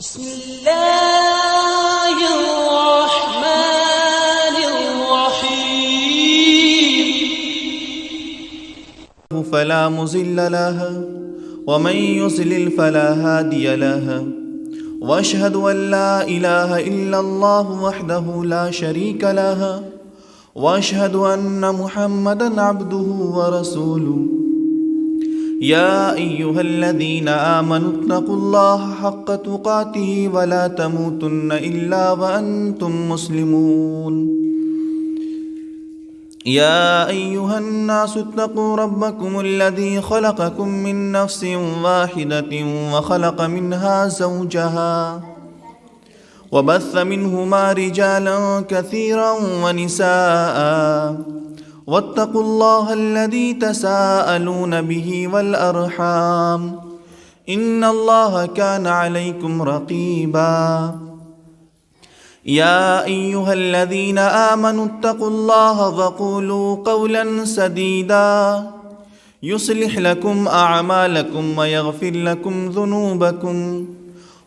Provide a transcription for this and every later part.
بسم الله الرحمن الرحيم فلا مضل له ومن يضلل فلا هادي له واشهد ان لا اله الا الله وحده لا شريك له واشهد ان محمدا عبده ورسوله يا ايها الذين امنوا اتقوا الله حق تقاته ولا تموتن الا وانتم مسلمون يا أيها الناس اتقوا ربكم الذي خلقكم من نفس واحدة وخلق منها زوجها وبث منهما رجالا كثيرا ونساء واتقوا الله الذي تساءلون به والأرحام إن الله كان عليكم رقيبا يا أيها الذين آمنوا اتقوا الله وقولوا قولا سديدا يصلح لكم أعمالكم ويغفر لكم ذنوبكم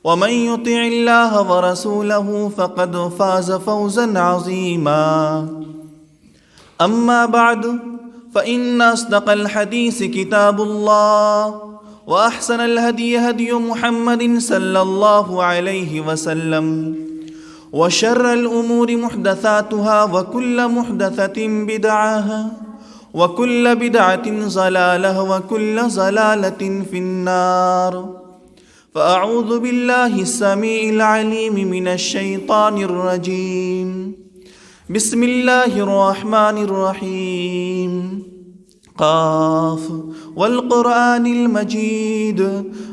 ومن يطع الله ورسوله فقد فاز فوزا عظيما أما بعد فإن أصدق الحديث كتاب الله وأحسن الهدي هدي محمد صلى الله عليه وسلم وشر الأمور محدثاتها وكل محدثة بدعة وكل بدعة ضلالة وكل ضلالة في النار فأعوذ بالله السميع العليم من الشيطان الرجيم بسم الله الرحمن الرحيم قاف والقرآن المجيد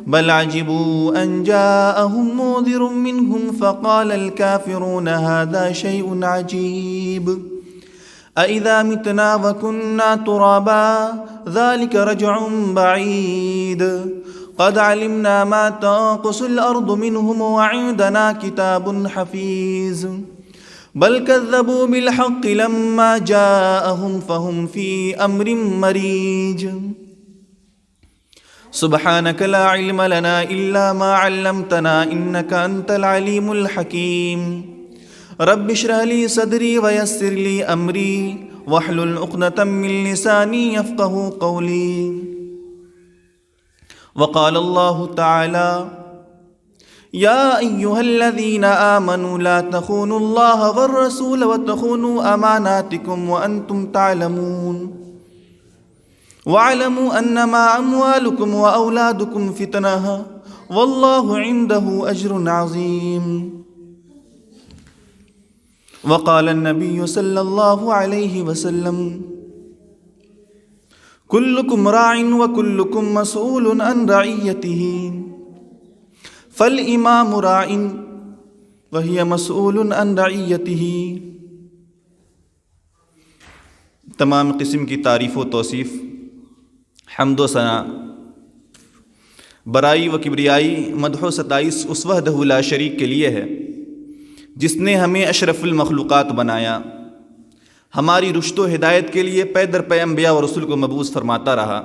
بل عجبوا أن جاءهم منذر منهم فقال الكافرون هذا شيء عجيب أإذا متنا وكنا ترابا ذلك رجع بعيد قد علمنا ما تنقص الأرض منهم وعندنا كتاب حفيظ بل كذبوا بالحق لما جاءهم فهم في أمر مريج سبحانك لا علم لنا إلا ما علمتنا إنك أنت العليم الحكيم رب اشرح لي صدري ويسر لي أمري واحلل عقدة من لساني يفقه قولي وقال الله تعالى يا أيها الذين آمنوا لا تخونوا الله والرسول وتخونوا أماناتكم وأنتم تعلمون واعلموا أنما أموالكم وأولادكم فتنة والله عنده أجر عظيم وقال النبي صلى الله عليه وسلم كلكم راع وكلكم مسؤول عن رعيته فالإمام راع وهي مسؤول عن رعيته. تمام قسم کی تعریف و توصیف حمد و ثنا برائی و کبریائی مدح و ستائش اس وحدہ لا شریک کے لیے ہے جس نے ہمیں اشرف المخلوقات بنایا، ہماری رشد و ہدایت کے لیے پے در پے انبیاء و رسول کو مبعوث فرماتا رہا۔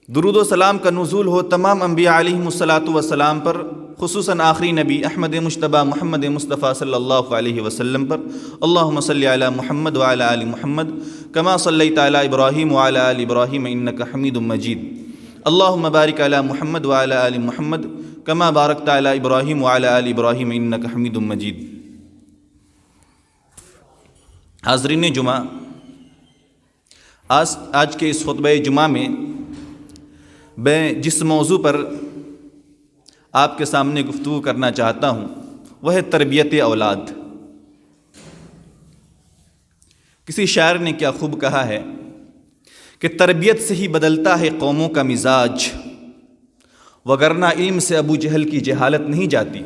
درود و سلام کا نزول ہو تمام انبیاء علیہم الصلاۃ والسلام پر، خصوصاً آخری نبی احمد مجتبیٰ محمد مصطفیٰ صلی اللہ علیہ وسلم پر۔ اللہم صلی علی محمد وعلی آل محمد کما صلیت علی ابراہیم وعلی آل ابراہیم انک حمید مجید۔ اللہم بارک علی محمد وعلی آل محمد کما بارکت علی ابراہیم وعلی آل ابراہیم انک حمید مجید۔ حاضرین جمعہ، آج کے اس خطبہ جمعہ میں میں جس موضوع پر آپ کے سامنے گفتگو کرنا چاہتا ہوں وہ ہے تربیت اولاد۔ کسی شاعر نے کیا خوب کہا ہے کہ تربیت سے ہی بدلتا ہے قوموں کا مزاج، وگرنہ علم سے ابو جہل کی جہالت نہیں جاتی۔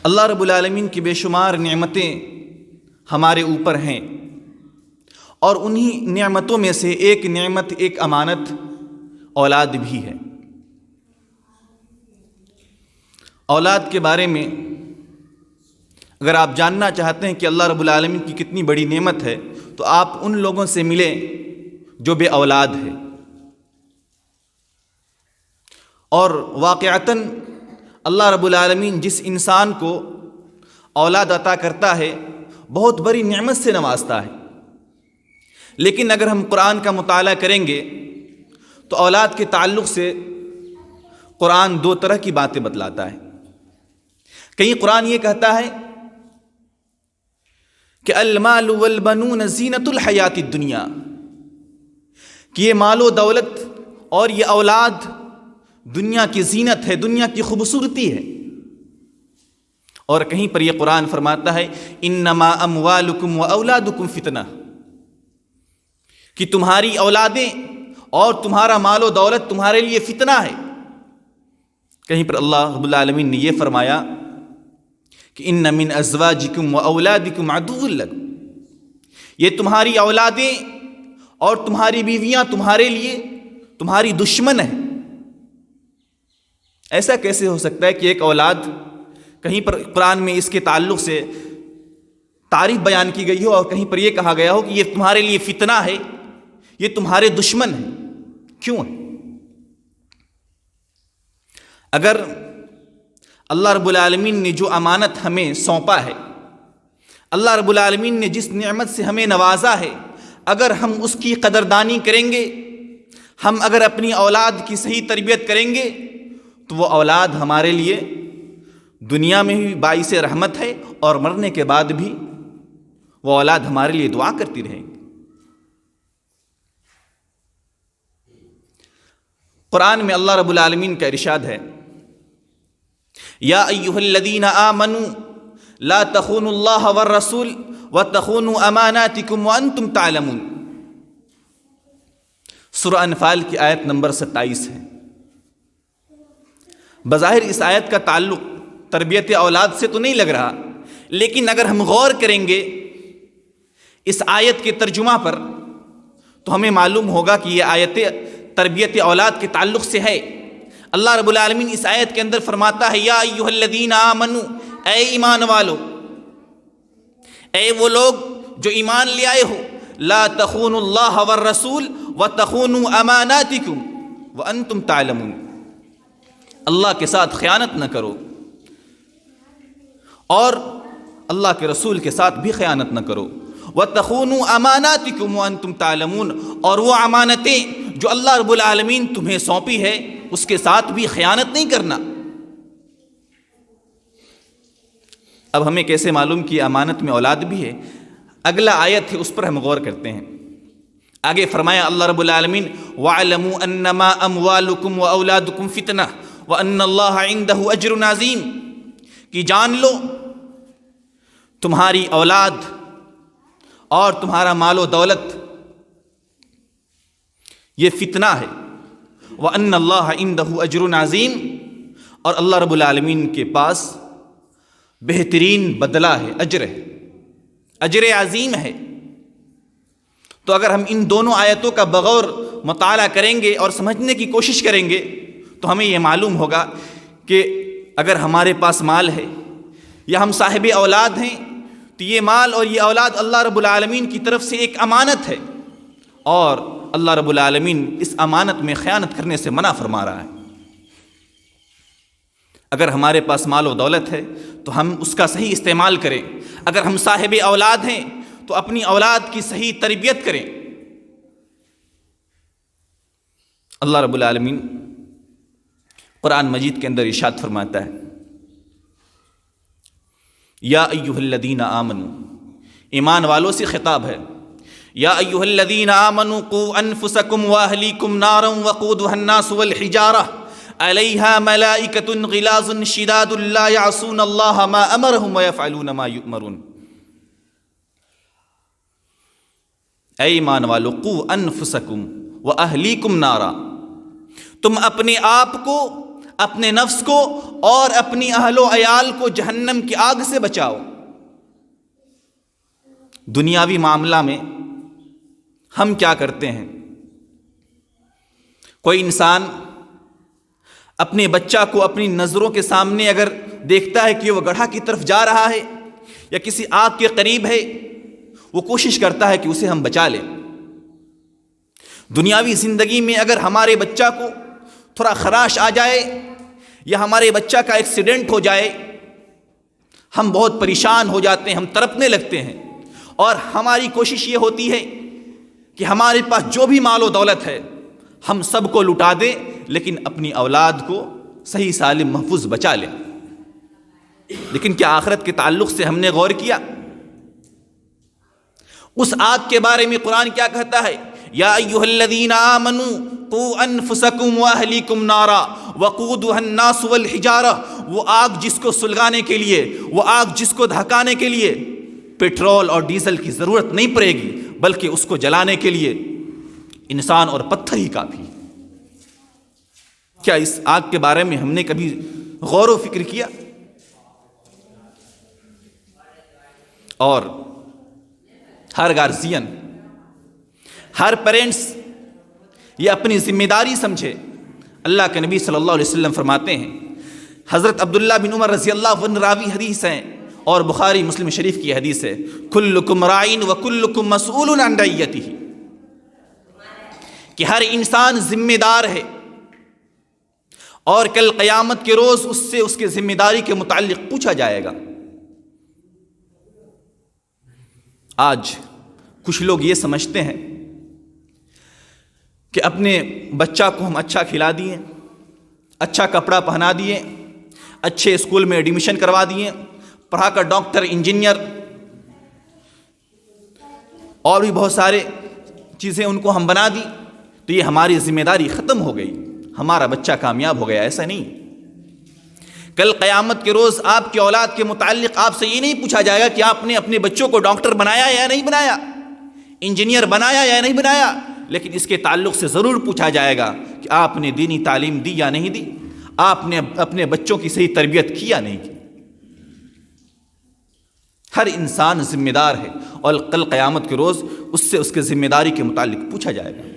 اللہ رب العالمین کی بے شمار نعمتیں ہمارے اوپر ہیں، اور انہی نعمتوں میں سے ایک نعمت، ایک امانت اولاد بھی ہے۔ اولاد کے بارے میں اگر آپ جاننا چاہتے ہیں کہ اللہ رب العالمین کی کتنی بڑی نعمت ہے تو آپ ان لوگوں سے ملیں جو بے اولاد ہے، اور واقعتاً اللہ رب العالمین جس انسان کو اولاد عطا کرتا ہے بہت بڑی نعمت سے نوازتا ہے، لیکن اگر ہم قرآن کا مطالعہ کریں گے تو اولاد کے تعلق سے قرآن دو طرح کی باتیں بتلاتا ہے۔ کہیں قرآن یہ کہتا ہے کہ المال والبنون زینت الحیات الدنیا، کہ یہ مال و دولت اور یہ اولاد دنیا کی زینت ہے، دنیا کی خوبصورتی ہے۔ اور کہیں پر یہ قرآن فرماتا ہے انما اموالکم و اولادکم فتنہ، کہ تمہاری اولادیں اور تمہارا مال و دولت تمہارے لیے فتنہ ہے۔ کہیں پر اللہ رب العالمین نے یہ فرمایا کہ ان من ازواجکم و اولادکم عدو لکم، یہ تمہاری اولادیں اور تمہاری بیویاں تمہارے لیے تمہاری دشمن ہیں۔ ایسا کیسے ہو سکتا ہے کہ ایک اولاد، کہیں پر قرآن میں اس کے تعلق سے تعریف بیان کی گئی ہو اور کہیں پر یہ کہا گیا ہو کہ یہ تمہارے لیے فتنہ ہے، یہ تمہارے دشمن ہیں؟ کیوں ہے؟ اگر اللہ رب العالمین نے جو امانت ہمیں سونپا ہے، اللہ رب العالمین نے جس نعمت سے ہمیں نوازا ہے، اگر ہم اس کی قدردانی کریں گے، ہم اگر اپنی اولاد کی صحیح تربیت کریں گے تو وہ اولاد ہمارے لیے دنیا میں بھی باعث رحمت ہے اور مرنے کے بعد بھی وہ اولاد ہمارے لیے دعا کرتی رہے گی۔ قرآن میں اللہ رب العالمین کا ارشاد ہے یا ایھا الذین آمنوا لا تخونوا اللہ والرسول وتخونوا اماناتکم وانتم تعلمون۔ سورہ انفال کی آیت نمبر 27 ہے۔ بظاہر اس آیت کا تعلق تربیت اولاد سے تو نہیں لگ رہا، لیکن اگر ہم غور کریں گے اس آیت کے ترجمہ پر تو ہمیں معلوم ہوگا کہ یہ آیت تربیت اولاد کے تعلق سے ہے۔ اللہ رب العالمین اس آیت کے اندر فرماتا ہے یا ایھا الذین آمنوا، اے ایمان والو، اے وہ لوگ جو ایمان لے آئے ہو، لا تخونوا اللہ والرسول وتخونوا اماناتکم وانتم تعلمون، اللہ کے ساتھ خیانت نہ کرو اور اللہ کے رسول کے ساتھ بھی خیانت نہ کرو۔ وَتَخُونُوا أَمَانَاتِكُمْ وَأَنْتُمْ تَعْلَمُونَ، اور وہ امانتیں جو اللہ رب العالمین تمہیں سونپی ہے اس کے ساتھ بھی خیانت نہیں کرنا۔ اب ہمیں کیسے معلوم کہ امانت میں اولاد بھی ہے؟ اگلا آیت ہے، اس پر ہم غور کرتے ہیں۔ آگے فرمایا اللہ رب العالمین وَاعْلَمُوا أَنَّمَا أَمْوَالُكُمْ وَأَوْلَادُكُمْ فِتْنَةٌ وَأَنَّ اللَّهَ عِنْدَهُ أَجْرٌ عَظِيمٌ، کہ جان لو تمہاری اولاد اور تمہارا مال و دولت یہ فتنہ ہے، وَأَنَّ اللَّهَ عِنْدَهُ أَجْرٌ عَظِيمٌ، اور اللہ رب العالمین کے پاس بہترین بدلہ ہے، اجر ہے، اجر عظیم ہے۔ تو اگر ہم ان دونوں آیتوں کا بغور مطالعہ کریں گے اور سمجھنے کی کوشش کریں گے تو ہمیں یہ معلوم ہوگا کہ اگر ہمارے پاس مال ہے یا ہم صاحب اولاد ہیں تو یہ مال اور یہ اولاد اللہ رب العالمین کی طرف سے ایک امانت ہے، اور اللہ رب العالمین اس امانت میں خیانت کرنے سے منع فرما رہا ہے۔ اگر ہمارے پاس مال و دولت ہے تو ہم اس کا صحیح استعمال کریں، اگر ہم صاحب اولاد ہیں تو اپنی اولاد کی صحیح تربیت کریں۔ اللہ رب العالمین قرآن مجید کے اندر ارشاد فرماتا ہے یا ایھا الذین آمنوا، ایمان والوں سے خطاب ہے، یا ایھا الذین آمنوا قوا انفسکم واہلیکم نارا وقودها الناس والحجارہ علیہا ملائکۃ غلاظ شداد لا یعصون اللہ ما امرہم ویفعلون ما یؤمرون۔ اے ایمان والو، قوا انفسکم واہلیکم نارا، تم اپنے آپ کو، اپنے نفس کو اور اپنی اہل و عیال کو جہنم کی آگ سے بچاؤ۔ دنیاوی معاملہ میں ہم کیا کرتے ہیں؟ کوئی انسان اپنے بچہ کو اپنی نظروں کے سامنے اگر دیکھتا ہے کہ وہ گڑھا کی طرف جا رہا ہے یا کسی آگ کے قریب ہے، وہ کوشش کرتا ہے کہ اسے ہم بچا لیں۔ دنیاوی زندگی میں اگر ہمارے بچہ کو تھوڑا خراش آ جائے یا ہمارے بچہ کا ایکسیڈنٹ ہو جائے، ہم بہت پریشان ہو جاتے ہیں، ہم تڑپنے لگتے ہیں، اور ہماری کوشش یہ ہوتی ہے کہ ہمارے پاس جو بھی مال و دولت ہے ہم سب کو لٹا دیں، لیکن اپنی اولاد کو صحیح سالم محفوظ بچا لیں۔ لیکن کیا آخرت کے تعلق سے ہم نے غور کیا؟ اس آگ کے بارے میں قرآن کیا کہتا ہے؟ یا ایھا الذین آمنوا قوا انفسکم واہلیکم نارا وقودھا الناس والحجارہ، وہ آگ جس کو سلگانے کے لیے، وہ آگ جس کو دھکانے کے لیے پیٹرول اور ڈیزل کی ضرورت نہیں پڑے گی، بلکہ اس کو جلانے کے لیے انسان اور پتھر ہی کافی۔ کیا اس آگ کے بارے میں ہم نے کبھی غور و فکر کیا؟ اور ہر گارجین، ہر پیرنٹس یہ اپنی ذمہ داری سمجھے۔ اللہ کے نبی صلی اللہ علیہ وسلم فرماتے ہیں، حضرت عبداللہ بن عمر رضی اللہ عنہ راوی حدیث ہیں اور بخاری مسلم شریف کی حدیث ہے، کلکم راعٍ وکلکم مسئول عن رعیتہ، کہ ہر انسان ذمہ دار ہے اور کل قیامت کے روز اس سے اس کے ذمہ داری کے متعلق پوچھا جائے گا۔ آج کچھ لوگ یہ سمجھتے ہیں کہ اپنے بچہ کو ہم اچھا کھلا دیے، اچھا کپڑا پہنا دیے، اچھے اسکول میں ایڈمیشن کروا دیے، پڑھا کر ڈاکٹر، انجینئر اور بھی بہت سارے چیزیں ان کو ہم بنا دی تو یہ ہماری ذمہ داری ختم ہو گئی، ہمارا بچہ کامیاب ہو گیا۔ ایسا نہیں، کل قیامت کے روز آپ کی اولاد کے متعلق آپ سے یہ نہیں پوچھا جائے گا کہ آپ نے اپنے بچوں کو ڈاکٹر بنایا یا نہیں بنایا، انجینئر بنایا یا نہیں بنایا، لیکن اس کے تعلق سے ضرور پوچھا جائے گا کہ آپ نے دینی تعلیم دی یا نہیں دی، آپ نے اپنے بچوں کی صحیح تربیت کی یا نہیں کی۔ ہر انسان ذمہ دار ہے اور کل قیامت کے روز اس سے اس کے ذمہ داری کے متعلق پوچھا جائے گا۔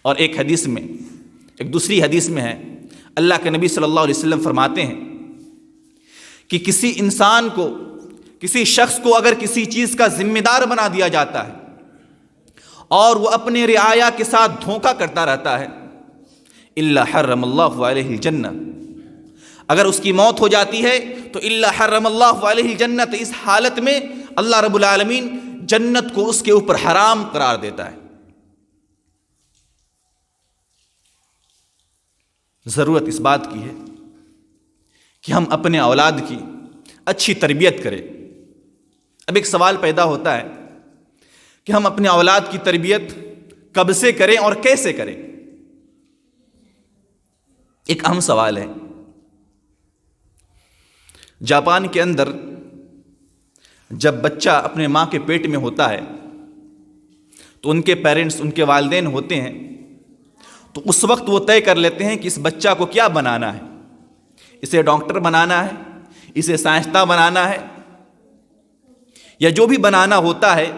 اور ایک حدیث میں، ایک دوسری حدیث میں ہے، اللہ کے نبی صلی اللہ علیہ وسلم فرماتے ہیں کہ کسی انسان کو، کسی شخص کو اگر کسی چیز کا ذمہ دار بنا دیا جاتا ہے اور وہ اپنے رعایا کے ساتھ دھوکہ کرتا رہتا ہے، الا حرم اللہ علیہ الجنہ، اگر اس کی موت ہو جاتی ہے تو الا حرم اللہ علیہ الجنہ، تو اس حالت میں اللہ رب العالمین جنت کو اس کے اوپر حرام قرار دیتا ہے۔ ضرورت اس بات کی ہے کہ ہم اپنے اولاد کی اچھی تربیت کریں۔ اب ایک سوال پیدا ہوتا ہے کہ ہم اپنے اولاد کی تربیت کب سے کریں اور کیسے کریں؟ ایک اہم سوال ہے۔ جاپان کے اندر جب بچہ اپنے ماں کے پیٹ میں ہوتا ہے تو ان کے پیرنٹس، ان کے والدین ہوتے ہیں، تو اس وقت وہ طے کر لیتے ہیں کہ اس بچہ کو کیا بنانا ہے، اسے ڈاکٹر بنانا ہے، اسے سائنسداں بنانا ہے، یا جو بھی بنانا ہوتا ہے۔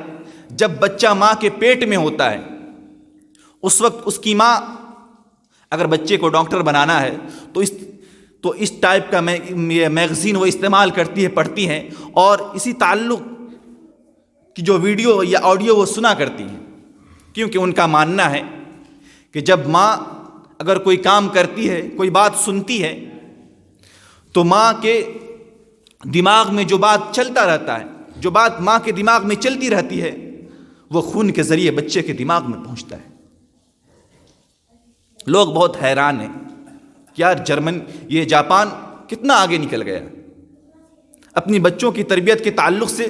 جب بچہ ماں کے پیٹ میں ہوتا ہے اس وقت اس کی ماں اگر بچے کو ڈاکٹر بنانا ہے تو اس ٹائپ کا میگزین وہ استعمال کرتی ہے، پڑھتی ہیں، اور اسی تعلق کی جو ویڈیو یا آڈیو وہ سنا کرتی ہیں، کیونکہ ان کا ماننا ہے کہ جب ماں اگر کوئی کام کرتی ہے، کوئی بات سنتی ہے، تو ماں کے دماغ میں جو بات چلتا رہتا ہے، جو بات ماں کے دماغ میں چلتی رہتی ہے، وہ خون کے ذریعے بچے کے دماغ میں پہنچتا ہے۔ لوگ بہت حیران ہیں کہ یار یہ جاپان کتنا آگے نکل گیا، اپنی بچوں کی تربیت کے تعلق سے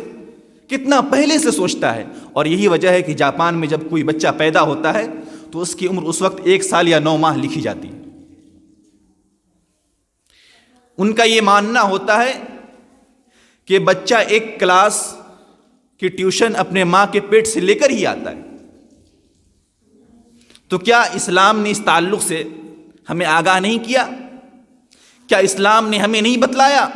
کتنا پہلے سے سوچتا ہے۔ اور یہی وجہ ہے کہ جاپان میں جب کوئی بچہ پیدا ہوتا ہے تو اس کی عمر اس وقت 1 سال یا 9 ماہ لکھی جاتی ہے۔ ان کا یہ ماننا ہوتا ہے کہ بچہ ایک کلاس کی ٹیوشن اپنے ماں کے پیٹ سے لے کر ہی آتا ہے۔ تو کیا اسلام نے اس تعلق سے ہمیں آگاہ نہیں کیا؟ کیا اسلام نے ہمیں نہیں بتلایا؟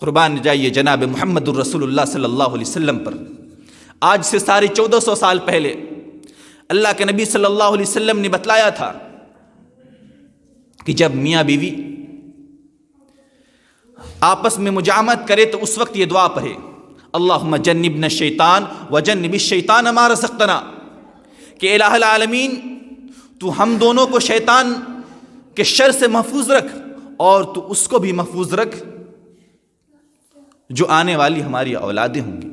قربان جائیے جناب محمد الرسول اللہ صلی اللہ علیہ وسلم پر۔ آج سے 1450 سال پہلے اللہ کے نبی صلی اللہ علیہ وسلم نے بتلایا تھا کہ جب میاں بیوی آپس میں مجامعت کرے تو اس وقت یہ دعا پڑھے، اللہم جنبنا الشیطان وجنب الشیطان ما رزقتنا، کہ الہ العالمین تو ہم دونوں کو شیطان کے شر سے محفوظ رکھ اور تو اس کو بھی محفوظ رکھ جو آنے والی ہماری اولادیں ہوں گی۔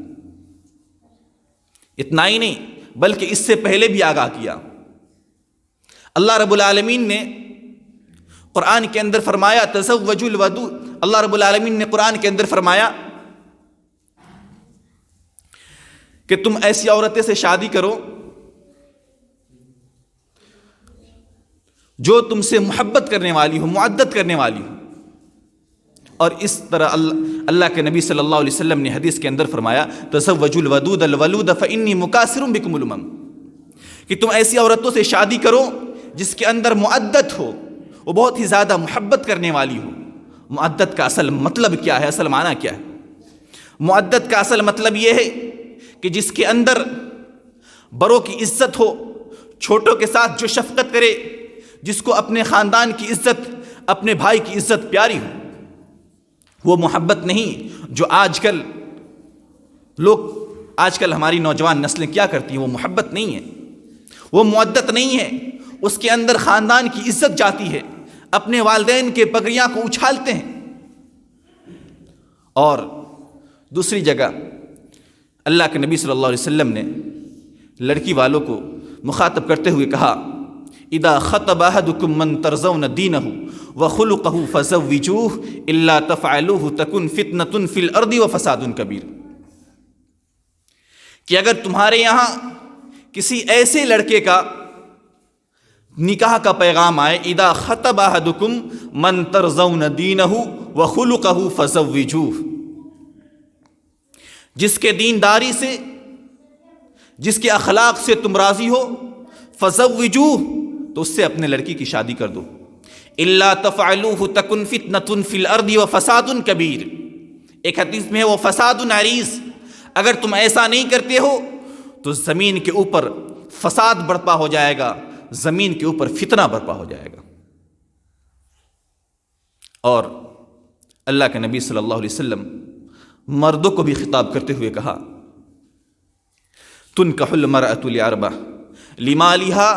اتنا ہی نہیں بلکہ اس سے پہلے بھی آگاہ کیا۔ اللہ رب العالمین نے قرآن کے اندر فرمایا تزوجوا الودود، اللہ رب العالمین نے قرآن کے اندر فرمایا کہ تم ایسی عورتیں سے شادی کرو جو تم سے محبت کرنے والی ہو، معدت کرنے والی ہو۔ اور اس طرح اللہ کے نبی صلی اللہ علیہ وسلم نے حدیث کے اندر فرمایا تزوجوا الودود الولود فانی مکاثر بکم الامم، کہ تم ایسی عورتوں سے شادی کرو جس کے اندر معدت ہو، وہ بہت ہی زیادہ محبت کرنے والی ہو۔ معدت کا اصل مطلب کیا ہے، اصل معنی کیا ہے؟ معدت کا اصل مطلب یہ ہے کہ جس کے اندر بڑوں کی عزت ہو، چھوٹوں کے ساتھ جو شفقت کرے، جس کو اپنے خاندان کی عزت، اپنے بھائی کی عزت پیاری ہو۔ وہ محبت نہیں جو آج کل ہماری نوجوان نسلیں کیا کرتی ہیں، وہ محبت نہیں ہے، وہ معدت نہیں ہے۔ اس کے اندر خاندان کی عزت جاتی ہے، اپنے والدین کے پگڑیاں کو اچھالتے ہیں۔ اور دوسری جگہ اللہ کے نبی صلی اللہ علیہ وسلم نے لڑکی والوں کو مخاطب کرتے ہوئے کہا اذا خطب احدكم من ترضون دینه وخلقه فزوجوه الا تفعلوه تكن فتنة في الارض وفساد كبير، کہ اگر تمہارے یہاں کسی ایسے لڑکے کا نکاح کا پیغام آئے اذا خطب احدكم من ترضون دینه وخلقه فزوجوه، جس کے دینداری سے، جس کے اخلاق سے تم راضی ہو، فزوجوه، تو اس سے اپنے لڑکی کی شادی کر دو۔ الا تفعلوه تکن فتنة فی الارض وفساد کبیر، ایک حدیث میں ہے وہ فساد عریض، اگر تم ایسا نہیں کرتے ہو تو زمین کے اوپر فساد برپا ہو جائے گا، زمین کے اوپر فتنہ برپا ہو جائے گا۔ اور اللہ کے نبی صلی اللہ علیہ وسلم مردوں کو بھی خطاب کرتے ہوئے کہا تنکح المرأة لأربع لمالها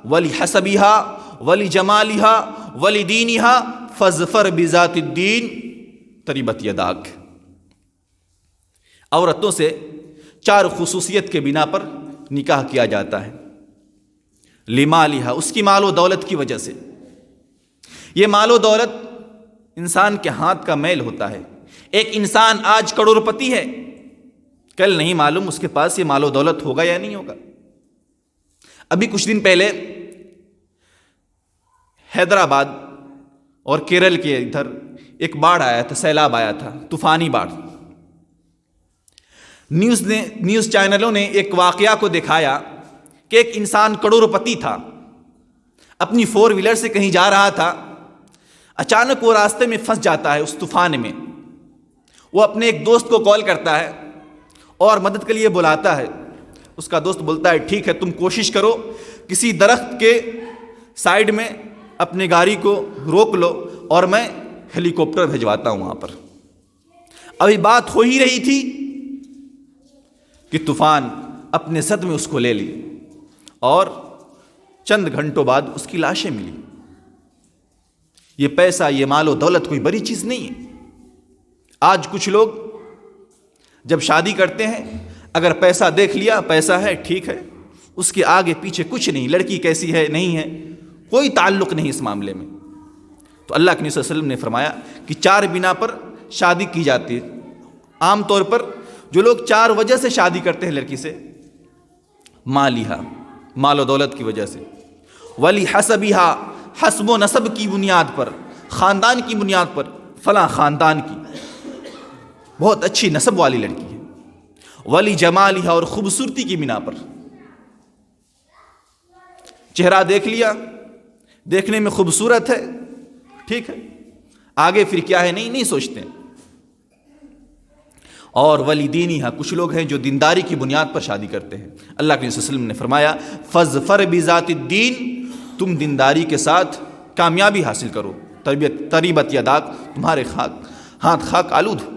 ولحسبها ولجمالها ولدینها فاظفر بذات الدین تربت یداک، عورتوں سے 4 خصوصیت کے بنا پر نکاح کیا جاتا ہے۔ لمالها، اس کی مال و دولت کی وجہ سے۔ یہ مال و دولت انسان کے ہاتھ کا میل ہوتا ہے۔ ایک انسان آج کروڑپتی ہے، کل نہیں معلوم اس کے پاس یہ مال و دولت ہوگا یا نہیں ہوگا۔ ابھی کچھ دن پہلے حیدرآباد اور کیرل کے ادھر ایک باڑھ آیا تھا، سیلاب آیا تھا، طوفانی باڑھ۔ نیوز چینلوں نے ایک واقعہ کو دکھایا کہ ایک انسان کروڑپتی تھا، اپنی 4 ویلر سے کہیں جا رہا تھا، اچانک وہ راستے میں پھنس جاتا ہے اس طوفان میں۔ وہ اپنے ایک دوست کو کال کرتا ہے اور مدد کے لیے بلاتا ہے۔ اس کا دوست بولتا ہے ٹھیک ہے، تم کوشش کرو، کسی درخت کے سائیڈ میں اپنے گاڑی کو روک لو اور میں ہیلی کاپٹر بھجواتا ہوں وہاں پر۔ ابھی بات ہو ہی رہی تھی کہ طوفان اپنے زد میں اس کو لے لی اور چند گھنٹوں بعد اس کی لاشیں ملی۔ یہ پیسہ، یہ مال و دولت کوئی بڑی چیز نہیں ہے۔ آج کچھ لوگ جب شادی کرتے ہیں، اگر پیسہ دیکھ لیا، پیسہ ہے ٹھیک ہے، اس کے آگے پیچھے کچھ نہیں، لڑکی کیسی ہے نہیں ہے، کوئی تعلق نہیں اس معاملے میں۔ تو اللہ کے نبی صلی اللہ علیہ وسلم نے فرمایا کہ 4 بنا پر شادی کی جاتی ہے۔ عام طور پر جو لوگ 4 وجہ سے شادی کرتے ہیں لڑکی سے، مالیہا، مال و دولت کی وجہ سے، ولی حسبیہا، حسب و نسب کی بنیاد پر، خاندان کی بنیاد پر، فلاں خاندان کی بہت اچھی نسب والی لڑکی ہے، ولی جمالیہا، اور خوبصورتی کی بنا پر، چہرہ دیکھ لیا، دیکھنے میں خوبصورت ہے، ٹھیک ہے، آگے پھر کیا ہے نہیں سوچتے۔ اور ولی دینیہا، کچھ لوگ ہیں جو دینداری کی بنیاد پر شادی کرتے ہیں۔ اللہ کے نبی صلی اللہ علیہ وسلم نے فرمایا فاظفر بذات الدین، تم دینداری کے ساتھ کامیابی حاصل کرو، تربت یداک، تمہارے ہاتھ خاک آلود ہو۔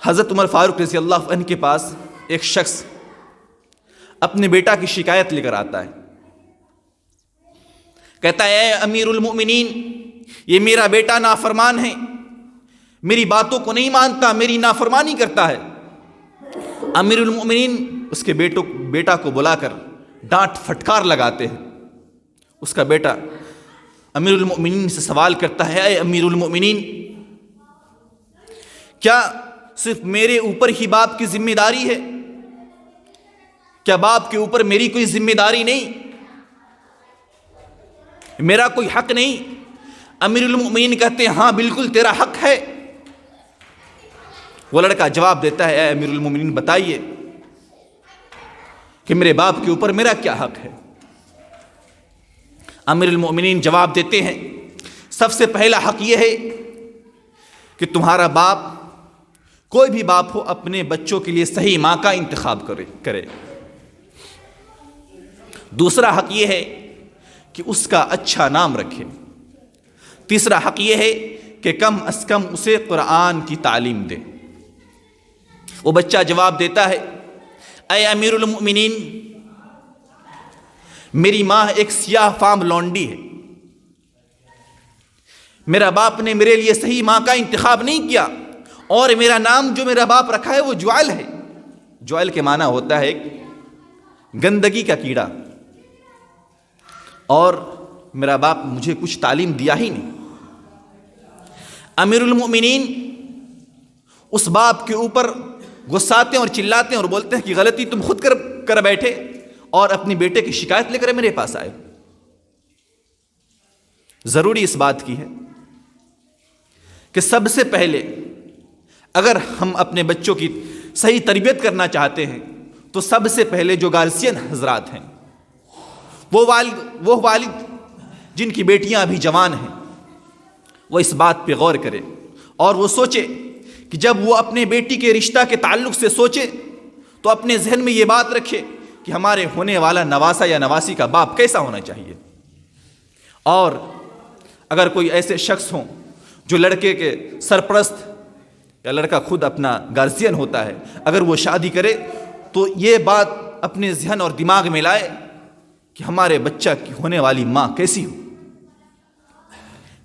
حضرت عمر فاروق رضی اللہ عنہ کے پاس ایک شخص اپنے بیٹا کی شکایت لے کر آتا ہے، کہتا ہے اے امیر المؤمنین، یہ میرا بیٹا نافرمان ہے، میری باتوں کو نہیں مانتا، میری نافرمانی کرتا ہے۔ امیر المؤمنین اس کے بیٹا کو بلا کر ڈانٹ پھٹکار لگاتے ہیں۔ اس کا بیٹا امیر المؤمنین سے سوال کرتا ہے، اے امیر المؤمنین، کیا صرف میرے اوپر ہی باپ کی ذمہ داری ہے؟ کیا باپ کے اوپر میری کوئی ذمہ داری نہیں؟ میرا کوئی حق نہیں؟ امیر المؤمنین کہتے ہیں ہاں بالکل تیرا حق ہے۔ وہ لڑکا جواب دیتا ہے، اے امیر المؤمنین بتائیے کہ میرے باپ کے اوپر میرا کیا حق ہے؟ امیر المؤمنین جواب دیتے ہیں، سب سے پہلا حق یہ ہے کہ تمہارا باپ، کوئی بھی باپ ہو، اپنے بچوں کے لیے صحیح ماں کا انتخاب کرے۔ دوسرا حق یہ ہے کہ اس کا اچھا نام رکھے۔ تیسرا حق یہ ہے کہ کم از کم اسے قرآن کی تعلیم دے۔ وہ بچہ جواب دیتا ہے، اے امیر المؤمنین، میری ماں ایک سیاہ فام لونڈی ہے، میرا باپ نے میرے لیے صحیح ماں کا انتخاب نہیں کیا، اور میرا نام جو میرا باپ رکھا ہے وہ جعل ہے۔ جعل کے معنی ہوتا ہے گندگی کا کیڑا، اور میرا باپ مجھے کچھ تعلیم دیا ہی نہیں۔ امیر المؤمنین اس باپ کے اوپر غصاتے ہیں اور چلاتے ہیں اور بولتے ہیں کہ غلطی تم خود کر بیٹھے اور اپنی بیٹے کی شکایت لے کر میرے پاس آئے۔ ضروری اس بات کی ہے کہ سب سے پہلے اگر ہم اپنے بچوں کی صحیح تربیت کرنا چاہتے ہیں تو سب سے پہلے جو گارجین حضرات ہیں، وہ والد جن کی بیٹیاں ابھی جوان ہیں، وہ اس بات پہ غور کرے اور وہ سوچے کہ جب وہ اپنے بیٹی کے رشتہ کے تعلق سے سوچے تو اپنے ذہن میں یہ بات رکھے کہ ہمارے ہونے والا نواسا یا نواسی کا باپ کیسا ہونا چاہیے۔ اور اگر کوئی ایسے شخص ہوں جو لڑکے کے سرپرست یا لڑکا خود اپنا گارجین ہوتا ہے، اگر وہ شادی کرے تو یہ بات اپنے ذہن اور دماغ میں لائے کہ ہمارے بچہ کی ہونے والی ماں کیسی ہو،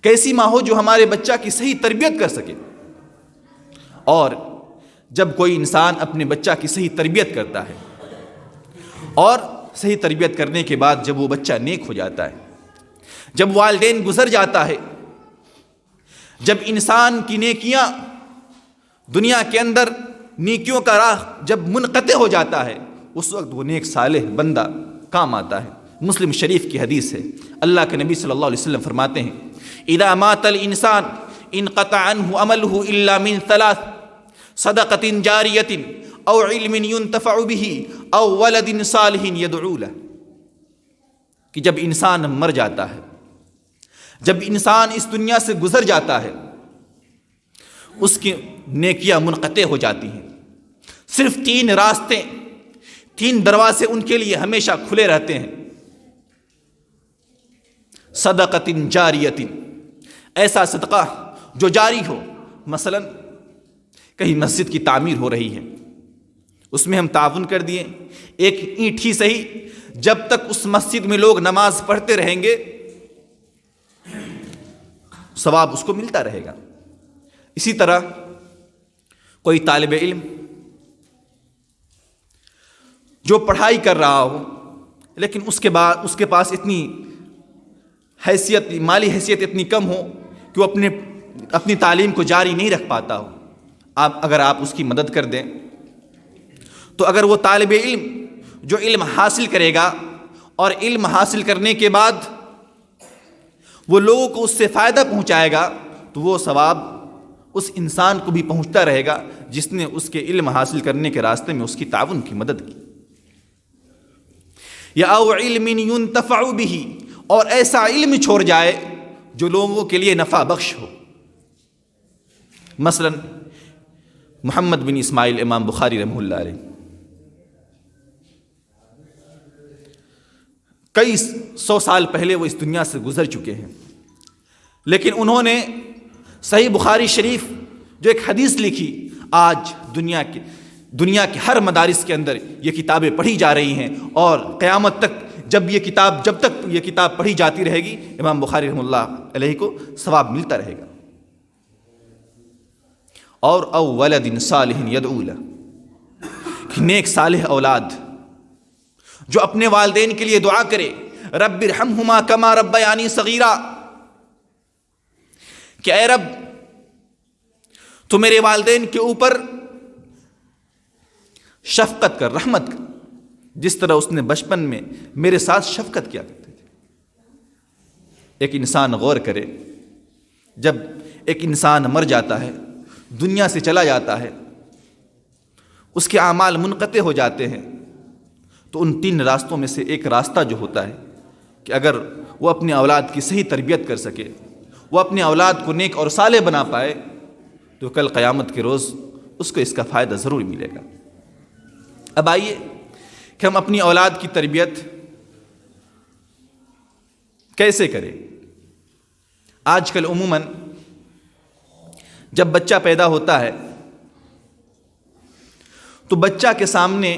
کیسی ماں ہو جو ہمارے بچہ کی صحیح تربیت کر سکے۔ اور جب کوئی انسان اپنے بچہ کی صحیح تربیت کرتا ہے اور صحیح تربیت کرنے کے بعد جب وہ بچہ نیک ہو جاتا ہے، جب والدین گزر جاتا ہے، جب انسان کی نیکیاں دنیا کے اندر نیکیوں کا راہ جب منقطع ہو جاتا ہے، اس وقت وہ نیک صالح بندہ کام آتا ہے۔ مسلم شریف کی حدیث ہے، اللہ کے نبی صلی اللہ علیہ وسلم فرماتے ہیں، اذا مات الانسان انقطع عنه عمله الا من ثلاث، صدقۃ جاریۃ او علم ينتفع به او ولد صالح يدعو له۔ کہ جب انسان مر جاتا ہے، جب انسان اس دنیا سے گزر جاتا ہے، اس کی نیکیاں منقطع ہو جاتی ہیں۔ صرف 3 راستے، 3 دروازے ان کے لیے ہمیشہ کھلے رہتے ہیں۔ صدقۃ جاریۃ، ایسا صدقہ جو جاری ہو، مثلا کہیں مسجد کی تعمیر ہو رہی ہے، اس میں ہم تعاون کر دیے، ایک اینٹ ہی صحیح، جب تک اس مسجد میں لوگ نماز پڑھتے رہیں گے ثواب اس کو ملتا رہے گا۔ اسی طرح کوئی طالب علم جو پڑھائی کر رہا ہو لیکن اس کے پاس اتنی حیثیت، مالی حیثیت اتنی کم ہو کہ وہ اپنی تعلیم کو جاری نہیں رکھ پاتا ہو، اگر آپ اس کی مدد کر دیں تو اگر وہ طالب علم جو علم حاصل کرے گا اور علم حاصل کرنے کے بعد وہ لوگوں کو اس سے فائدہ پہنچائے گا تو وہ ثواب اس انسان کو بھی پہنچتا رہے گا جس نے اس کے علم حاصل کرنے کے راستے میں اس کی تعاون کی مدد کی۔ یا او علم ينتفع به، اور ایسا علم چھوڑ جائے جو لوگوں کے لیے نفع بخش ہو۔ مثلا محمد بن اسماعیل امام بخاری رحمہ اللہ علیہ کئی 100 سال پہلے وہ اس دنیا سے گزر چکے ہیں، لیکن انہوں نے صحیح بخاری شریف جو ایک حدیث لکھی، آج دنیا کے دنیا کے ہر مدارس کے اندر یہ کتابیں پڑھی جا رہی ہیں، اور قیامت تک جب تک یہ کتاب پڑھی جاتی رہے گی، امام بخاری رحمہ اللہ علیہ کو ثواب ملتا رہے گا۔ اور او ولد صالح یدعو لہ، کہ نیک صالح اولاد جو اپنے والدین کے لیے دعا کرے، رب ارحمہما کما ربیانی صغیرا، کہ اے رب تو میرے والدین کے اوپر شفقت کر، رحمت کر، جس طرح اس نے بچپن میں میرے ساتھ شفقت کیا کرتے تھے۔ ایک انسان غور کرے، جب ایک انسان مر جاتا ہے، دنیا سے چلا جاتا ہے، اس کے اعمال منقطع ہو جاتے ہیں، تو ان 3 راستوں میں سے ایک راستہ جو ہوتا ہے کہ اگر وہ اپنے اولاد کی صحیح تربیت کر سکے، وہ اپنے اولاد کو نیک اور صالح بنا پائے، تو کل قیامت کے روز اس کو اس کا فائدہ ضرور ملے گا۔ اب آئیے کہ ہم اپنی اولاد کی تربیت کیسے کریں۔ آج کل عموماً جب بچہ پیدا ہوتا ہے تو بچہ کے سامنے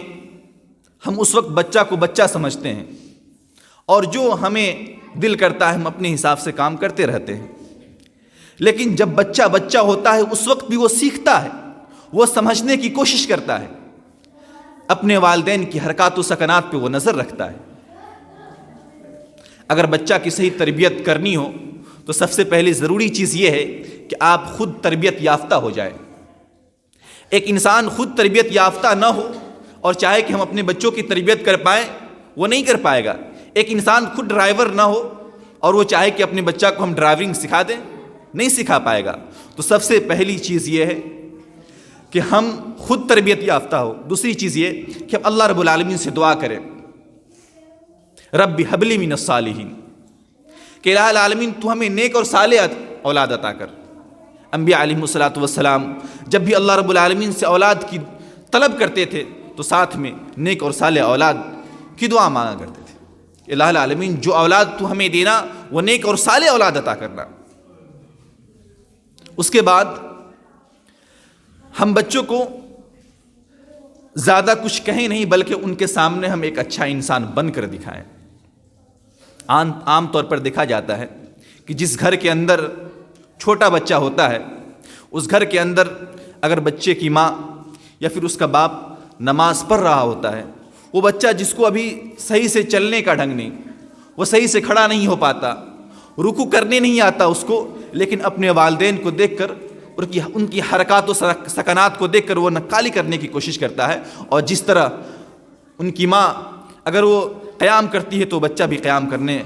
ہم اس وقت بچہ کو بچہ سمجھتے ہیں، اور جو ہمیں دل کرتا ہے ہم اپنے حساب سے کام کرتے رہتے ہیں۔ لیکن جب بچہ ہوتا ہے اس وقت بھی وہ سیکھتا ہے، وہ سمجھنے کی کوشش کرتا ہے، اپنے والدین کی حرکات و سکنات پہ وہ نظر رکھتا ہے۔ اگر بچہ کی صحیح تربیت کرنی ہو تو سب سے پہلی ضروری چیز یہ ہے کہ آپ خود تربیت یافتہ ہو جائیں۔ ایک انسان خود تربیت یافتہ نہ ہو اور چاہے کہ ہم اپنے بچوں کی تربیت کر پائیں، وہ نہیں کر پائے گا۔ ایک انسان خود ڈرائیور نہ ہو اور وہ چاہے کہ اپنے بچہ کو ہم ڈرائیونگ سکھا دیں، نہیں سکھا پائے گا۔ تو سب سے پہلی چیز یہ ہے کہ ہم خود تربیت یافتہ ہو۔ دوسری چیز یہ کہ ہم اللہ رب العالمین سے دعا کریں، رب هب لی من الصالحین، کہ الہ العالمین تو ہمیں نیک اور صالح اولاد عطا کر۔ انبیاء علیہم الصلاۃ والسلام جب بھی اللہ رب العالمین سے اولاد کی طلب کرتے تھے تو ساتھ میں نیک اور صالح اولاد کی دعا مانگا کرتے تھے۔ الہ العالمین جو اولاد تو ہمیں دینا وہ نیک اور صالح اولاد عطا کرنا۔ اس کے بعد ہم بچوں کو زیادہ کچھ کہیں نہیں، بلکہ ان کے سامنے ہم ایک اچھا انسان بن کر دکھائیں۔ عام طور پر دیکھا جاتا ہے کہ جس گھر کے اندر چھوٹا بچہ ہوتا ہے، اس گھر کے اندر اگر بچے کی ماں یا پھر اس کا باپ نماز پڑھ رہا ہوتا ہے، وہ بچہ جس کو ابھی صحیح سے چلنے کا ڈھنگ نہیں، وہ صحیح سے کھڑا نہیں ہو پاتا، رکوع کرنے نہیں آتا اس کو، لیکن اپنے والدین کو دیکھ کر ان کی حرکات و سکنات کو دیکھ کر وہ نقالی کرنے کی کوشش کرتا ہے، اور جس طرح ان کی ماں اگر وہ قیام کرتی ہے تو بچہ بھی قیام کرنے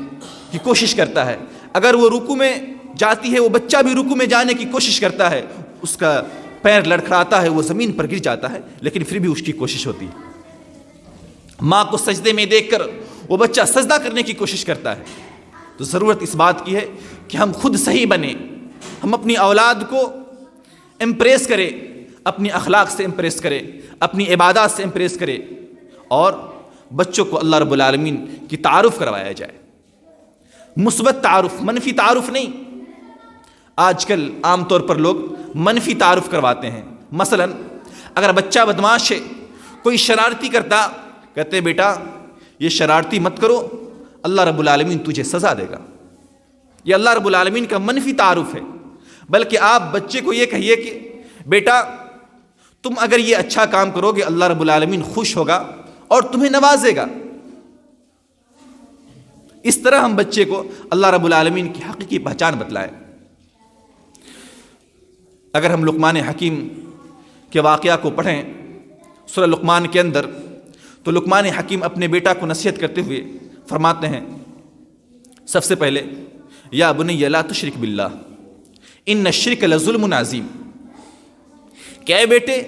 کی کوشش کرتا ہے، اگر وہ رکوع میں جاتی ہے وہ بچہ بھی رکوع میں جانے کی کوشش کرتا ہے، اس کا پیر لڑکھڑاتا ہے، وہ زمین پر گر جاتا ہے، لیکن پھر بھی اس کی کوشش ہوتی ہے۔ ماں کو سجدے میں دیکھ کر وہ بچہ سجدہ کرنے کی کوشش کرتا ہے۔ تو ضرورت اس بات کی ہے کہ ہم خود صحیح بنیں، ہم اپنی اولاد کو امپریس کریں، اپنی اخلاق سے امپریس کریں، اپنی عبادات سے امپریس کریں، اور بچوں کو اللہ رب العالمین کی تعارف کروایا جائے۔ مثبت تعارف، منفی تعارف نہیں۔ آج کل عام طور پر لوگ منفی تعارف کرواتے ہیں۔ مثلا اگر بچہ بدماش ہے، کوئی شرارتی کرتا، کہتے ہیں بیٹا یہ شرارتی مت کرو، اللہ رب العالمین تجھے سزا دے گا۔ یہ اللہ رب العالمین کا منفی تعارف ہے۔ بلکہ آپ بچے کو یہ کہیے کہ بیٹا تم اگر یہ اچھا کام کرو گے اللہ رب العالمین خوش ہوگا اور تمہیں نوازے گا۔ اس طرح ہم بچے کو اللہ رب العالمین کی حقیقی پہچان بتلائیں۔ اگر ہم لقمان حکیم کے واقعہ کو پڑھیں سورہ لقمان کے اندر، تو لقمان حکیم اپنے بیٹا کو نصیحت کرتے ہوئے فرماتے ہیں، سب سے پہلے یا بنی لا تشرک باللہ ان الشرک لظلم عظیم، کہ اے بیٹے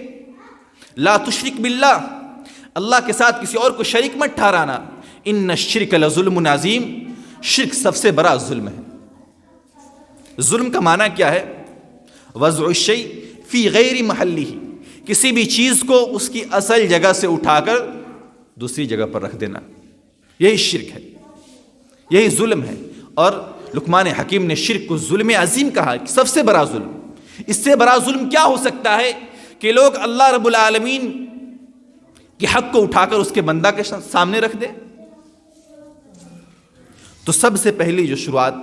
لا تشرک باللہ، اللہ کے ساتھ کسی اور کو شریک مت ٹھہرانا، ان الشرک لظلم عظیم، شرک سب سے بڑا ظلم ہے۔ ظلم کا معنی کیا ہے؟ وضع الشیء فی غیر محلہ، کسی بھی چیز کو اس کی اصل جگہ سے اٹھا کر دوسری جگہ پر رکھ دینا، یہی شرک ہے، یہی ظلم ہے۔ اور لقمان حکیم نے شرک کو ظلم عظیم کہا، سب سے بڑا ظلم۔ اس سے بڑا ظلم کیا ہو سکتا ہے کہ لوگ اللہ رب العالمین کہ حق کو اٹھا کر اس کے بندہ کے سامنے رکھ دے؟ تو سب سے پہلی جو شروعات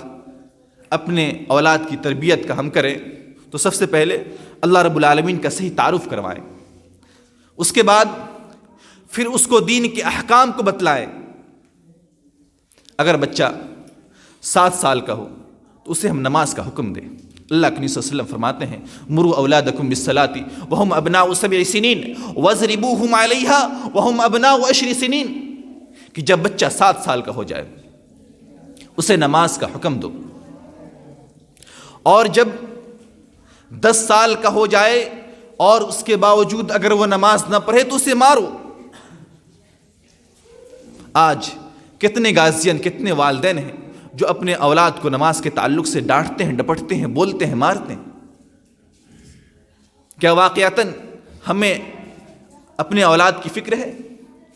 اپنے اولاد کی تربیت کا ہم کریں تو سب سے پہلے اللہ رب العالمین کا صحیح تعارف کروائیں، اس کے بعد پھر اس کو دین کے احکام کو بتلائیں۔ اگر بچہ 7 سال کا ہو تو اسے ہم نماز کا حکم دیں۔ اللہ کے نبی صلی اللہ علیہ وسلم فرماتے ہیں مروا اولادکم بالصلاۃ وہم ابناء 7 سنین واضربوہم علیہا وہم ابناء 10 سنین، کہ جب بچہ 7 سال کا ہو جائے اسے نماز کا حکم دو، اور جب 10 سال کا ہو جائے اور اس کے باوجود اگر وہ نماز نہ پڑھے تو اسے مارو۔ آج کتنے گارجین، کتنے والدین ہیں جو اپنے اولاد کو نماز کے تعلق سے ڈانٹتے ہیں، ڈپٹتے ہیں، بولتے ہیں، مارتے ہیں۔ کیا واقعتاً ہمیں اپنے اولاد کی فکر ہے؟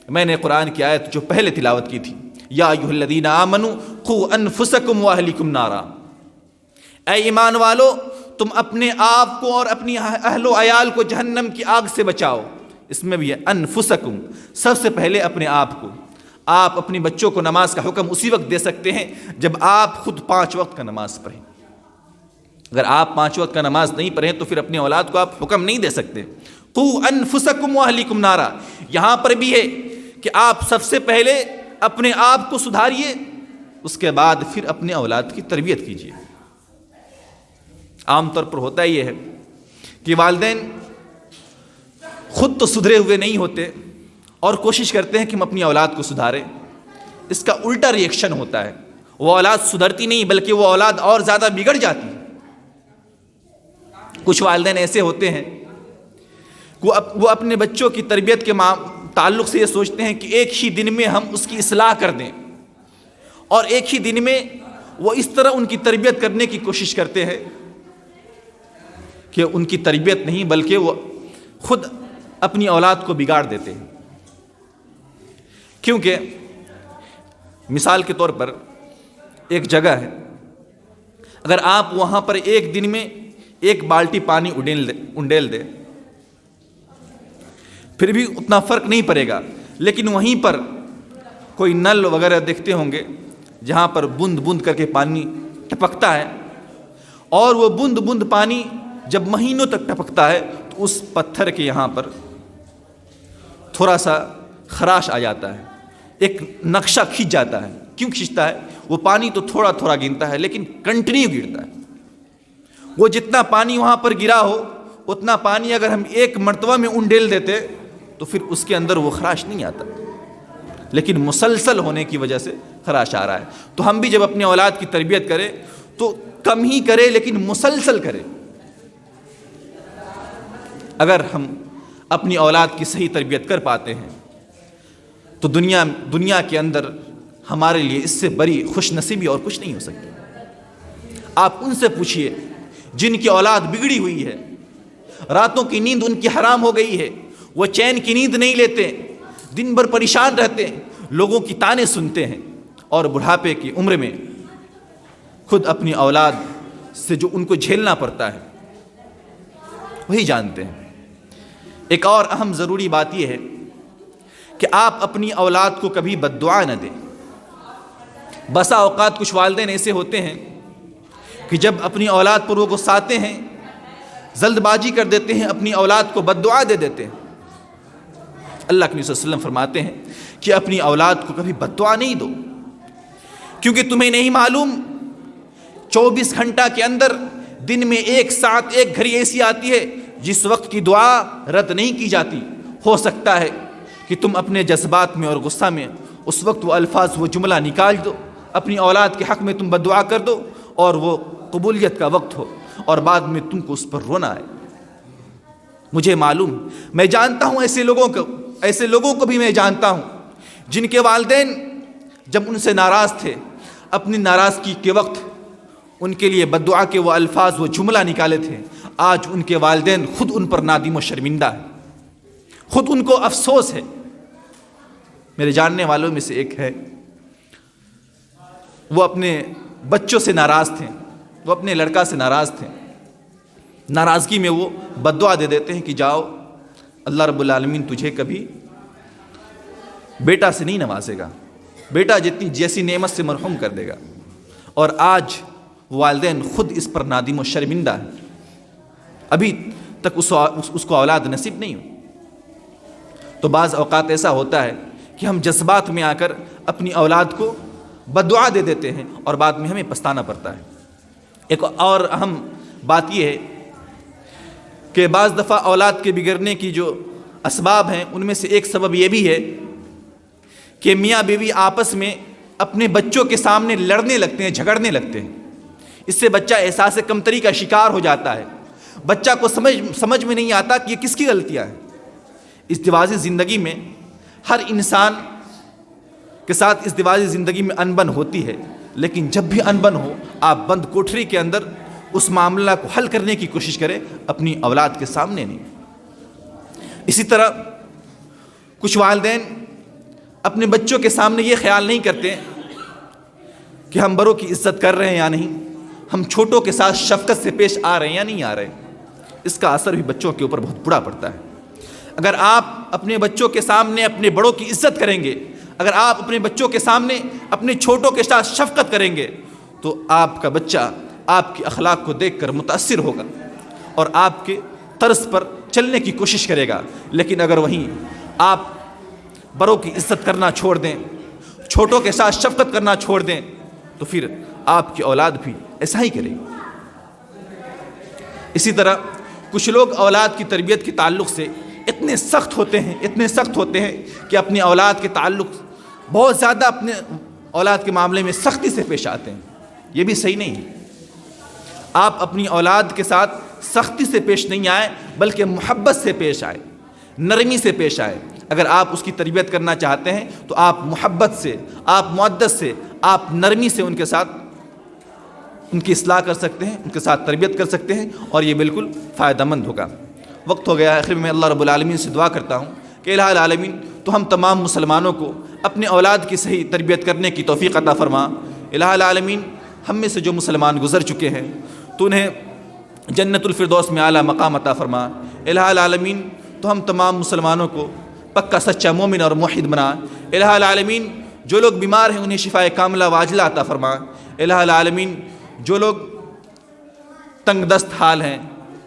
میں نے قرآن کی آیت جو پہلے تلاوت کی تھی، یا ایھا الذین آمنوا قوا انفسکم واہلکم نارا، اے ایمان والو تم اپنے آپ کو اور اپنی اہل و عیال کو جہنم کی آگ سے بچاؤ۔ اس میں بھی ہے انفسکم، سب سے پہلے اپنے آپ کو۔ آپ اپنی بچوں کو نماز کا حکم اسی وقت دے سکتے ہیں جب آپ خود 5 وقت کا نماز پڑھیں۔ اگر آپ 5 وقت کا نماز نہیں پڑھیں تو پھر اپنے اولاد کو آپ حکم نہیں دے سکتے۔ قوا انفسکم واہلکم نارا، یہاں پر بھی ہے کہ آپ سب سے پہلے اپنے آپ کو سدھاریے، اس کے بعد پھر اپنے اولاد کی تربیت کیجیے۔ عام طور پر ہوتا یہ ہے کہ والدین خود تو سدھرے ہوئے نہیں ہوتے اور کوشش کرتے ہیں کہ ہم اپنی اولاد کو سدھاریں۔ اس کا الٹا ری ایکشن ہوتا ہے، وہ اولاد سدھرتی نہیں بلکہ وہ اولاد اور زیادہ بگڑ جاتی ہے۔ کچھ والدین ایسے ہوتے ہیں کہ وہ اپنے بچوں کی تربیت کے تعلق سے یہ سوچتے ہیں کہ ایک ہی دن میں ہم اس کی اصلاح کر دیں، اور ایک ہی دن میں وہ اس طرح ان کی تربیت کرنے کی کوشش کرتے ہیں کہ ان کی تربیت نہیں بلکہ وہ خود اپنی اولاد کو بگاڑ دیتے ہیں۔ کیونکہ مثال کے طور پر ایک جگہ ہے، اگر آپ وہاں پر ایک دن میں 1 بالٹی پانی انڈیل دیں پھر بھی اتنا فرق نہیں پڑے گا، لیکن وہیں پر کوئی نل وغیرہ دیکھتے ہوں گے جہاں پر بوند بوند کر کے پانی ٹپکتا ہے، اور وہ بوند بوند پانی جب مہینوں تک ٹپکتا ہے تو اس پتھر کے یہاں پر تھوڑا سا خراش آ جاتا ہے، ایک نقشہ کھنچ جاتا ہے۔ کیوں کھنچتا ہے؟ وہ پانی تو تھوڑا تھوڑا گرتا ہے لیکن کنٹینیو گرتا ہے۔ وہ جتنا پانی وہاں پر گرا ہو اتنا پانی اگر ہم ایک مرتبہ میں انڈیل دیتے تو پھر اس کے اندر وہ خراش نہیں آتا، لیکن مسلسل ہونے کی وجہ سے خراش آ رہا ہے۔ تو ہم بھی جب اپنے اولاد کی تربیت کریں تو کم ہی کریں لیکن مسلسل کریں۔ اگر ہم اپنی اولاد کی صحیح تربیت کر پاتے ہیں تو دنیا کے اندر ہمارے لیے اس سے بڑی خوش نصیبی اور کچھ نہیں ہو سکتی۔ آپ ان سے پوچھئے جن کی اولاد بگڑی ہوئی ہے، راتوں کی نیند ان کی حرام ہو گئی ہے، وہ چین کی نیند نہیں لیتے، دن بھر پریشان رہتے ہیں، لوگوں کی طعنے سنتے ہیں، اور بڑھاپے کی عمر میں خود اپنی اولاد سے جو ان کو جھیلنا پڑتا ہے وہی جانتے ہیں۔ ایک اور اہم ضروری بات یہ ہے کہ آپ اپنی اولاد کو کبھی بد دعا نہ دیں۔ بسا اوقات کچھ والدین ایسے ہوتے ہیں کہ جب اپنی اولاد پر وہ غصاتے ہیں، جلد بازی کر دیتے ہیں، اپنی اولاد کو بد دعا دے دیتے ہیں۔ اللہ کے نبی صلی اللہ علیہ وسلم فرماتے ہیں کہ اپنی اولاد کو کبھی بد دعا نہیں دو، کیونکہ تمہیں نہیں معلوم 24 گھنٹہ کے اندر دن میں 1 ساعت 1 گھڑی ایسی آتی ہے جس وقت کی دعا رد نہیں کی جاتی۔ ہو سکتا ہے کہ تم اپنے جذبات میں اور غصہ میں اس وقت وہ الفاظ، وہ جملہ نکال دو، اپنی اولاد کے حق میں تم بد دعا کر دو، اور وہ قبولیت کا وقت ہو اور بعد میں تم کو اس پر رونا آئے۔ مجھے معلوم، میں جانتا ہوں ایسے لوگوں کو بھی میں جانتا ہوں جن کے والدین جب ان سے ناراض تھے، اپنی ناراضگی کے وقت ان کے لیے بد دعا کے وہ الفاظ، وہ جملہ نکالے تھے۔ آج ان کے والدین خود ان پر نادم و شرمندہ ہیں، خود ان کو افسوس ہے۔ میرے جاننے والوں میں سے ایک ہے، وہ اپنے بچوں سے ناراض تھے، وہ اپنے لڑکا سے ناراض تھے۔ ناراضگی میں وہ بد دعا دے دیتے ہیں کہ جاؤ، اللہ رب العالمین تجھے کبھی بیٹا سے نہیں نوازے گا، بیٹا جیسی نعمت سے محروم کر دے گا۔ اور آج والدین خود اس پر نادم و شرمندہ ہیں، ابھی تک اس کو اولاد نصیب نہیں ہو۔ تو بعض اوقات ایسا ہوتا ہے کہ ہم جذبات میں آ کر اپنی اولاد کو بددعا دے دیتے ہیں اور بعد میں ہمیں پچھتانا پڑتا ہے۔ ایک اور اہم بات یہ ہے کہ بعض دفعہ اولاد کے بگڑنے کی جو اسباب ہیں ان میں سے ایک سبب یہ بھی ہے کہ میاں بیوی آپس میں اپنے بچوں کے سامنے لڑنے لگتے ہیں، جھگڑنے لگتے ہیں۔ اس سے بچہ احساس کمتری کا شکار ہو جاتا ہے، بچہ کو سمجھ میں نہیں آتا کہ یہ کس کی غلطیاں ہیں۔ ازدواجی زندگی میں ہر انسان کے ساتھ ازدواجی زندگی میں انبن ہوتی ہے، لیکن جب بھی انبن ہو آپ بند کوٹھری کے اندر اس معاملہ کو حل کرنے کی کوشش کریں، اپنی اولاد کے سامنے نہیں۔ اسی طرح کچھ والدین اپنے بچوں کے سامنے یہ خیال نہیں کرتے کہ ہم بڑوں کی عزت کر رہے ہیں یا نہیں، ہم چھوٹوں کے ساتھ شفقت سے پیش آ رہے ہیں یا نہیں آ رہے۔ اس کا اثر بھی بچوں کے اوپر بہت برا پڑتا ہے۔ اگر آپ اپنے بچوں کے سامنے اپنے بڑوں کی عزت کریں گے، اگر آپ اپنے بچوں کے سامنے اپنے چھوٹوں کے ساتھ شفقت کریں گے، تو آپ کا بچہ آپ کے اخلاق کو دیکھ کر متاثر ہوگا اور آپ کے طرز پر چلنے کی کوشش کرے گا۔ لیکن اگر وہیں آپ بڑوں کی عزت کرنا چھوڑ دیں، چھوٹوں کے ساتھ شفقت کرنا چھوڑ دیں، تو پھر آپ کی اولاد بھی ایسا ہی کرے گی۔ اسی طرح کچھ لوگ اولاد کی تربیت کے تعلق سے اتنے سخت ہوتے ہیں کہ اپنی اولاد کے تعلق بہت زیادہ اپنے اولاد کے معاملے میں سختی سے پیش آتے ہیں۔ یہ بھی صحیح نہیں ہے۔ آپ اپنی اولاد کے ساتھ سختی سے پیش نہیں آئے بلکہ محبت سے پیش آئے، نرمی سے پیش آئے۔ اگر آپ اس کی تربیت کرنا چاہتے ہیں تو آپ محبت سے، آپ مودت سے، آپ نرمی سے ان کے ساتھ ان کی اصلاح کر سکتے ہیں، ان کے ساتھ تربیت کر سکتے ہیں، اور یہ بالکل فائدہ مند ہوگا۔ وقت ہو گیا ہے، آخر میں اللہ رب العالمین سے دعا کرتا ہوں کہ الہ العالمین تو ہم تمام مسلمانوں کو اپنے اولاد کی صحیح تربیت کرنے کی توفیق عطا فرما۔ الہ العالمین ہم میں سے جو مسلمان گزر چکے ہیں تو انہیں جنت الفردوس میں اعلیٰ مقام عطا فرما۔ الہ العالمین تو ہم تمام مسلمانوں کو پکا سچا مومن اور موحد بنا۔ الہ العالمین جو لوگ بیمار ہیں انہیں شفائے کاملہ واجلہ عطا فرما۔ الہ العالمین جو لوگ تنگ دست حال ہیں،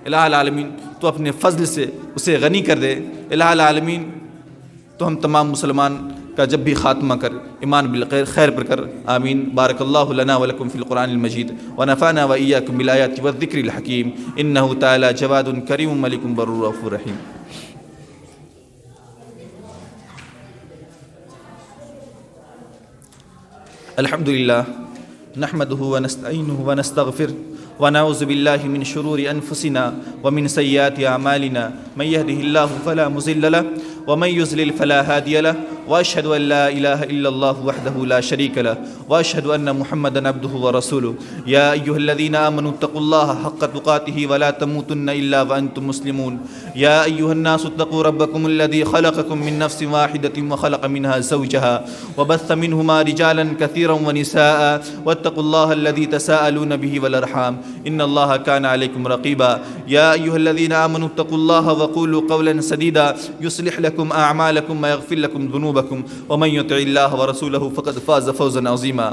الہ العالمین تو اپنے فضل سے اسے غنی کر دے۔ الہ العالمین تو ہم تمام مسلمان کا جب بھی خاتمہ کر ایمان بالخیر خیر پر کر، آمین۔ بارک اللہ لنا ولکم فی القرآن المجید ونفعنا وإیاکم بالآیات والذکر الحکیم، انہ تعالی جواد کریم ملک بر رؤوف رحیم۔ الحمد للہ نحمده ونستعینه ونستغفره ونعوذ باللہ من شرور انفسنا ومن سیئات اعمالنا من يهده الله فلا مضل له ومن يضلل فلا هادي له واشهد ان لا اله الا الله وحده لا شريك له واشهد ان محمدا عبده ورسوله يا ايها الذين امنوا اتقوا الله حق تقاته ولا تموتن الا وانتم مسلمون يا ايها الناس اتقوا ربكم الذي خلقكم من نفس واحدة وخلق منها زوجها وبث منهما رجالا كثيرا ونساء واتقوا الله الذي تساءلون به والارحام ان الله كان عليكم رقيبا يا ايها الذين امنوا اتقوا الله وقولوا قولا سديدا يصلح لكم اعمالكم ويغفر لكم ذنوبكم ومن يطع الله ورسوله فقد فاز فوزا عظيما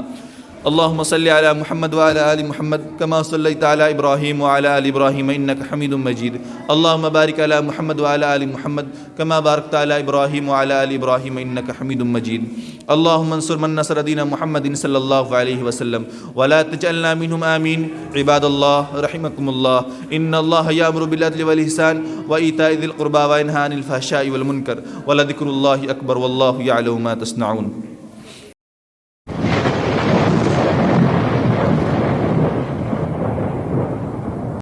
اللهم صل على محمد وعلى آل محمد كما صليت على إبراهيم وعلى آل إبراهيم إنك حميد مجيد اللهم بارك على محمد وعلى آل محمد كما باركت على إبراهيم وعلى آل إبراهيم إنك حميد مجيد اللهم انصر من نصر دين محمد صلى الله عليه وسلم ولا تجعلنا منهم آمين عباد الله رحمكم الله إن الله يأمر بالعدل والإحسان وإيتاء ذي القربى وينهى عن الفحشاء والمنكر ولذكر الله أكبر والله يعلم ما تصنعون